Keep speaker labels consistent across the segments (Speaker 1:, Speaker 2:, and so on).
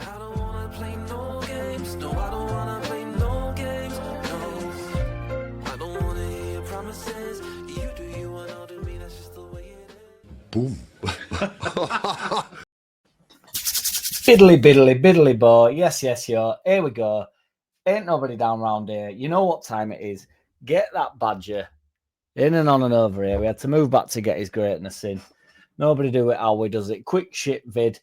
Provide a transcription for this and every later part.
Speaker 1: I don't wanna play no games. No, I don't wanna play no games. No, I don't wanna hear your promises. You do you and I'll do me. That's just the way it is.
Speaker 2: Boom.
Speaker 3: Biddly, biddly, biddly, boy. Yes, yes, yo. Here we go. Ain't nobody down round here. You know what time it is. Get that badger in and on and over here. We had to move back to get his greatness in. Nobody do it how we does it. Quick shit vid.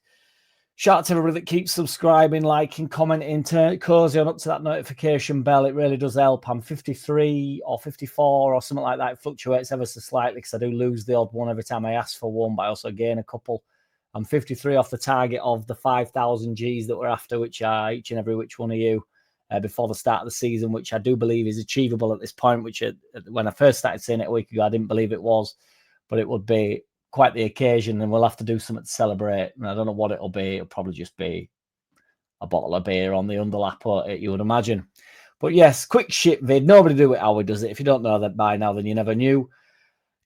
Speaker 3: Shout out to everybody that keeps subscribing, liking, commenting, turn cozy on up to that notification bell. It really does help. I'm 53 or 54 or something like that. It fluctuates ever so slightly because I do lose the odd one every time I ask for one, but I also gain a couple. I'm 53 off the target of the 5,000 Gs that we're after, which are each and every which one of you before the start of the season, which I do believe is achievable at this point, which when I first started saying it a week ago, I didn't believe it was, but it would be quite the occasion, and we'll have to do something to celebrate. And I don't know what it'll be. It'll probably just be a bottle of beer on the underlap, or you would imagine. But yes, quick shit vid. Nobody do it how he does it. If you don't know that by now, then you never knew.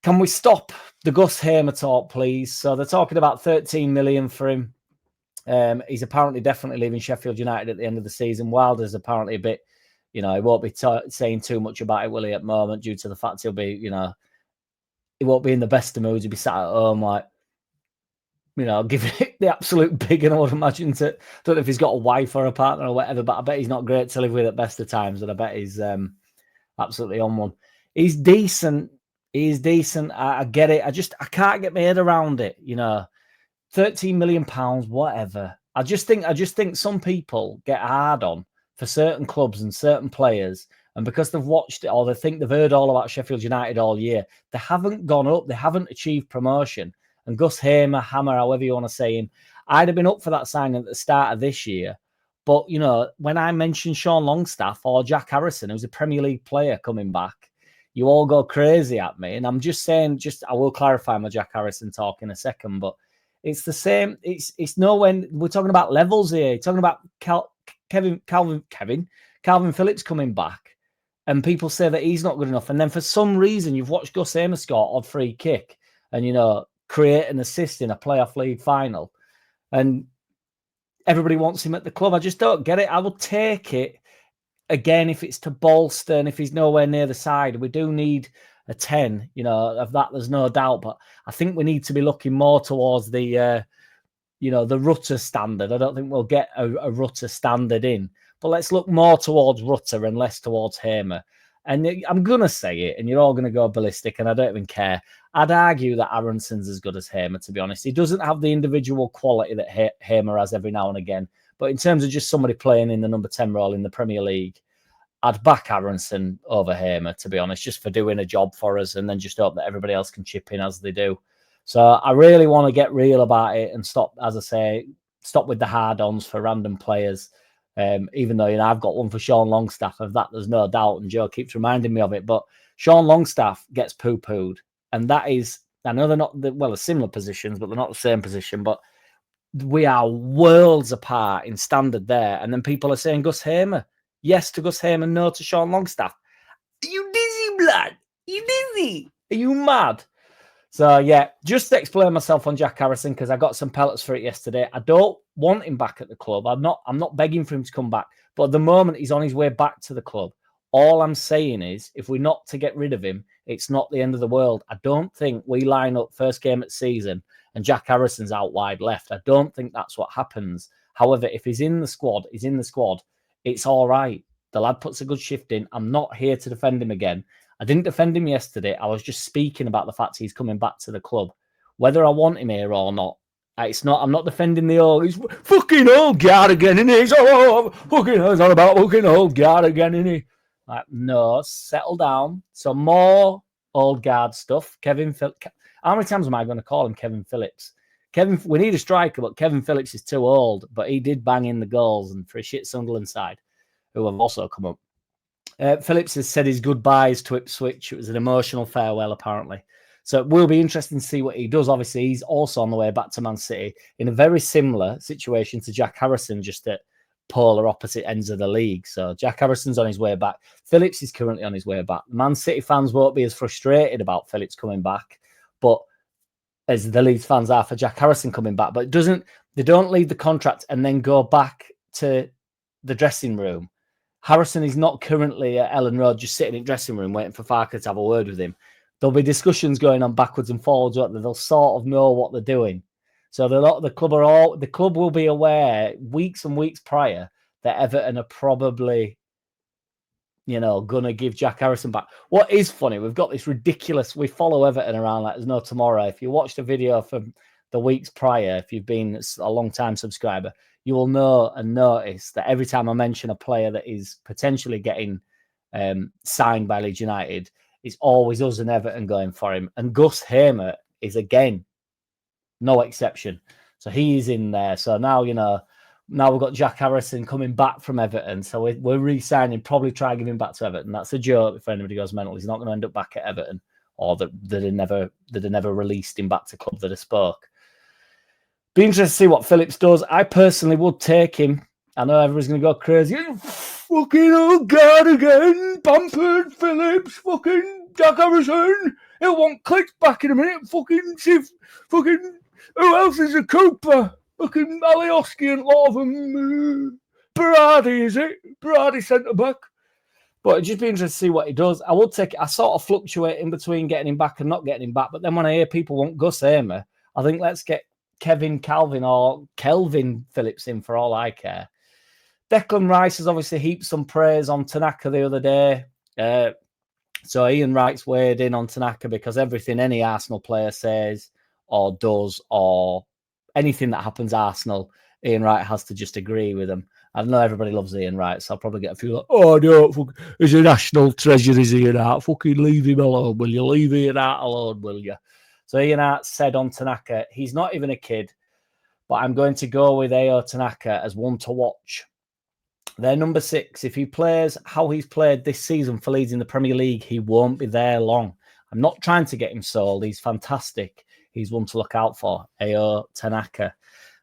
Speaker 3: Can we stop the Gus Hamer talk, please? So they're talking about 13 million for him. He's apparently definitely leaving Sheffield United at the end of the season. Wilder's apparently a bit, he won't be saying too much about it, will he, at the moment, due to the fact he'll be, he won't be in the best of moods. He'll be sat at home, like, giving it the absolute big. And I would imagine don't know if he's got a wife or a partner or whatever, but I bet he's not great to live with at best of times. And I bet he's absolutely on one. He's decent. He's decent. I get it. I can't get my head around it. 13 million pounds, whatever. I just think some people get hard on for certain clubs and certain players. And because they've watched it or they think they've heard all about Sheffield United all year, they haven't gone up. They haven't achieved promotion. And Gus Hamer, however you want to say him, I'd have been up for that signing at the start of this year. But, when I mention Sean Longstaff or Jack Harrison, who's a Premier League player coming back, you all go crazy at me. And I'm just saying, I will clarify my Jack Harrison talk in a second, but it's the same. It's nowhere. We're talking about levels here. You're talking about Calvin Phillips coming back, and people say that he's not good enough. And then for some reason, you've watched Gus Hamer score odd free kick and, create an assist in a playoff league final. And everybody wants him at the club. I just don't get it. I will take it. Again, if it's to bolster and if he's nowhere near the side, we do need a 10, of that, there's no doubt. But I think we need to be looking more towards the, the Rutter standard. I don't think we'll get a Rutter standard in, but let's look more towards Rutter and less towards Hamer. And I'm going to say it, and you're all going to go ballistic, and I don't even care. I'd argue that Aronson's as good as Hamer, to be honest. He doesn't have the individual quality that Hamer has every now and again. But in terms of just somebody playing in the number 10 role in the Premier League, I'd back Aronson over Hamer, to be honest, just for doing a job for us, and then just hope that everybody else can chip in as they do. So I really want to get real about it and stop, as I say, stop with the hard-ons for random players. Even though, I've got one for Sean Longstaff, of that there's no doubt, and Joe keeps reminding me of it. But Sean Longstaff gets poo-pooed, and that is, I know they're not, they're similar positions, but they're not the same position, but we are worlds apart in standard there. And then people are saying Gus Hamer. Yes to Gus Hamer, no to Sean Longstaff. Are you dizzy, blood? Are you dizzy? Are you mad? So, yeah, just to explain myself on Jack Harrison, because I got some pellets for it yesterday. I don't want him back at the club. I'm not begging for him to come back. But at the moment, he's on his way back to the club. All I'm saying is, if we're not to get rid of him, it's not the end of the world. I don't think we line up first game of the season and Jack Harrison's out wide left. I don't think that's what happens. However, if he's in the squad, he's in the squad. It's all right. The lad puts a good shift in. I'm not here to defend him again. I didn't defend him yesterday. I was just speaking about the fact he's coming back to the club. Whether I want him here or not, it's not. I'm not defending he's fucking old guard again, isn't he? He's fucking, it's all about fucking old guard again, isn't he? Like, no, settle down. So more old guard stuff. Kevin Phillips. How many times am I going to call him Kevin Phillips? We need a striker, but Kevin Phillips is too old. But he did bang in the goals, and for a shit Sunderland side, who have also come up. Phillips has said his goodbyes to Ipswich. It was an emotional farewell, apparently. So it will be interesting to see what he does. Obviously, he's also on the way back to Man City in a very similar situation to Jack Harrison, just at polar opposite ends of the league. So Jack Harrison's on his way back. Phillips is currently on his way back. Man City fans won't be as frustrated about Phillips coming back, but as the Leeds fans are for Jack Harrison coming back. But it doesn't They don't leave the contract and then go back to the dressing room. Harrison is not currently at Ellen Road, just sitting in the dressing room waiting for Farker to have a word with him. There'll be discussions going on backwards and forwards. They'll sort of know what they're doing. So the club will be aware weeks and weeks prior that Everton are probably, gonna give Jack Harrison back. What is funny, we've got this ridiculous. We follow Everton around like there's no tomorrow. If you watched a video from the weeks prior, if you've been a long time subscriber, you will know and notice that every time I mention a player that is potentially getting signed by Leeds United, it's always us and Everton going for him. And Gus Hamer is, again, no exception. So he's in there. So now, now we've got Jack Harrison coming back from Everton. So we're re-signing, probably try and give him back to Everton. That's a joke if anybody goes mental. He's not going to end up back at Everton, or that had never released him back to club that have spoke. Be interested to see what Phillips does. I personally would take him. I know everyone's going to go crazy. Fucking old guard again. Bamford, Phillips, fucking Jack Harrison. He'll want clicks back in a minute. Fucking who else is a Cooper? Fucking Alioski and a lot of them. Berardi, is it? Berardi centre back. But it'd just be interesting to see what he does. I would take it. I sort of fluctuate in between getting him back and not getting him back. But then when I hear people want Gus Hamer, I think let's get Calvin or Kelvin Phillips in for all I care. Declan Rice has obviously heaped some praise on Tanaka the other day. So Ian Wright's weighed in on Tanaka because everything any Arsenal player says or does or anything that happens Arsenal, Ian Wright has to just agree with them. I know everybody loves Ian Wright, so I'll probably get a few like, oh, no, he's a national treasure, is Ian Hart. Fucking leave him alone, will you? Leave Ian Hart alone, will you? So Ian Hart said on Tanaka, he's not even a kid, but I'm going to go with AO Tanaka as one to watch. They're number 6. If he plays how he's played this season for Leeds in the Premier League, he won't be there long. I'm not trying to get him sold. He's fantastic. He's one to look out for, AO Tanaka.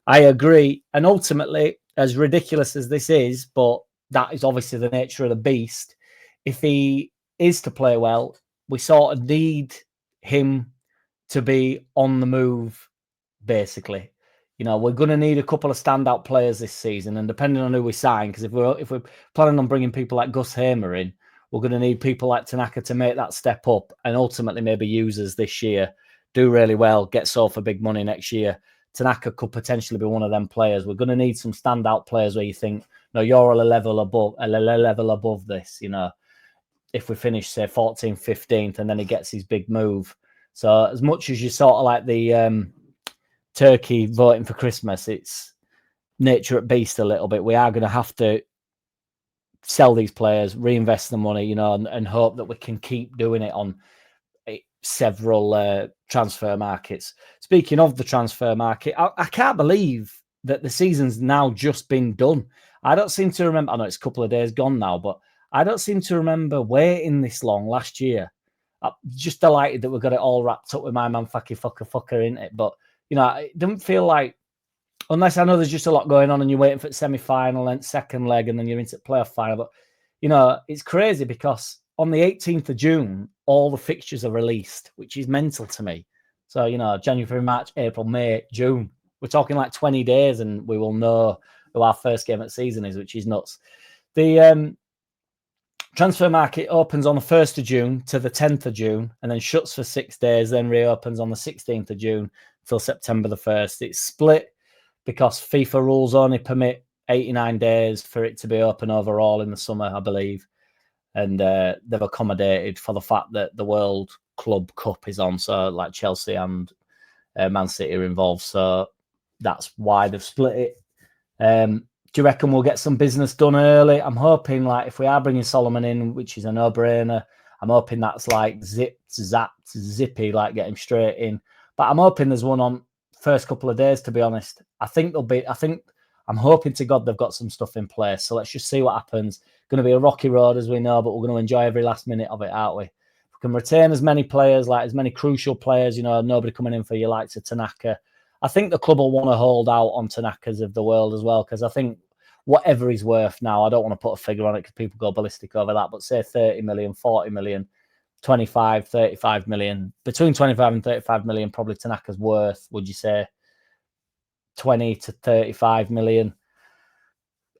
Speaker 3: I agree. And ultimately, as ridiculous as this is, but that is obviously the nature of the beast, if he is to play well, we sort of need him to be on the move, basically. We're going to need a couple of standout players this season, and depending on who we sign, because if we're planning on bringing people like Gus Hamer in, we're going to need people like Tanaka to make that step up and ultimately maybe use us this year, do really well, get sold for big money next year. Tanaka could potentially be one of them players. We're going to need some standout players where you think, no, you're a level above this, if we finish, say, 14th, 15th, and then he gets his big move. So as much as you sort of like the turkey voting for Christmas, it's nature at beast a little bit. We are going to have to sell these players, reinvest the money, and hope that we can keep doing it on several transfer markets. Speaking of the transfer market, I can't believe that the season's now just been done. I don't seem to remember, I know it's a couple of days gone now, but I don't seem to remember waiting this long last year. I'm just delighted that we got it all wrapped up with my man fucker in it. But, it doesn't feel like, unless I know there's just a lot going on and you're waiting for the semi-final and second leg and then you're into the playoff final. But, it's crazy because on the 18th of June, all the fixtures are released, which is mental to me. So, January, March, April, May, June. We're talking like 20 days and we will know who our first game of the season is, which is nuts. The transfer market opens on the 1st of June to the 10th of June and then shuts for 6 days, then reopens on the 16th of June till September the 1st. It's split because FIFA rules only permit 89 days for it to be open overall in the summer, I believe. And they've accommodated for the fact that the World Club Cup is on. So like Chelsea and Man City are involved. So that's why they've split it. Do you reckon we'll get some business done early? I'm hoping, like, if we are bringing Solomon in, which is a no-brainer, I'm hoping that's like zippy, like get him straight in. But I'm hoping there's one on first couple of days, to be honest. I'm hoping to God they've got some stuff in place. So let's just see what happens. Going to be a rocky road, as we know, but we're going to enjoy every last minute of it, aren't we? If we can retain as many players, like as many crucial players, nobody coming in for you like to Tanaka. I think the club will want to hold out on Tanakas of the world as well, because I think whatever he's worth now, I don't want to put a figure on it because people go ballistic over that, but say 30 million, 40 million, 25, 35 million, between 25 and 35 million, probably Tanaka's worth, would you say? 20 to 35 million.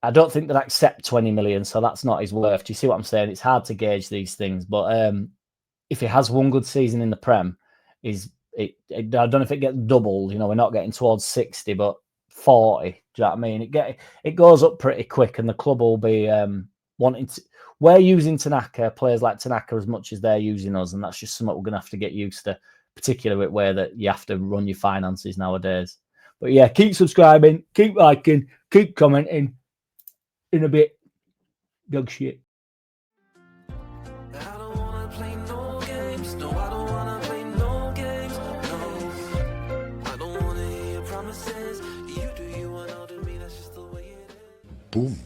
Speaker 3: I don't think they'd accept 20 million, so that's not his worth. Do you see what I'm saying? It's hard to gauge these things, but if he has one good season in the Prem, I don't know if it gets doubled. We're not getting towards 60, but 40. Do you know what I mean? It goes up pretty quick, and the club will be wanting to. We're using Tanaka, players like Tanaka, as much as they're using us, and that's just something we're going to have to get used to, particularly with where that you have to run your finances nowadays. But yeah, keep subscribing, keep liking, keep commenting. In a bit, dog shit.
Speaker 1: I don't wanna play no games. No, I don't wanna play no games. No, I don't wanna hear promises. You do you and I'll do me. That's just the way it is.
Speaker 2: Boom.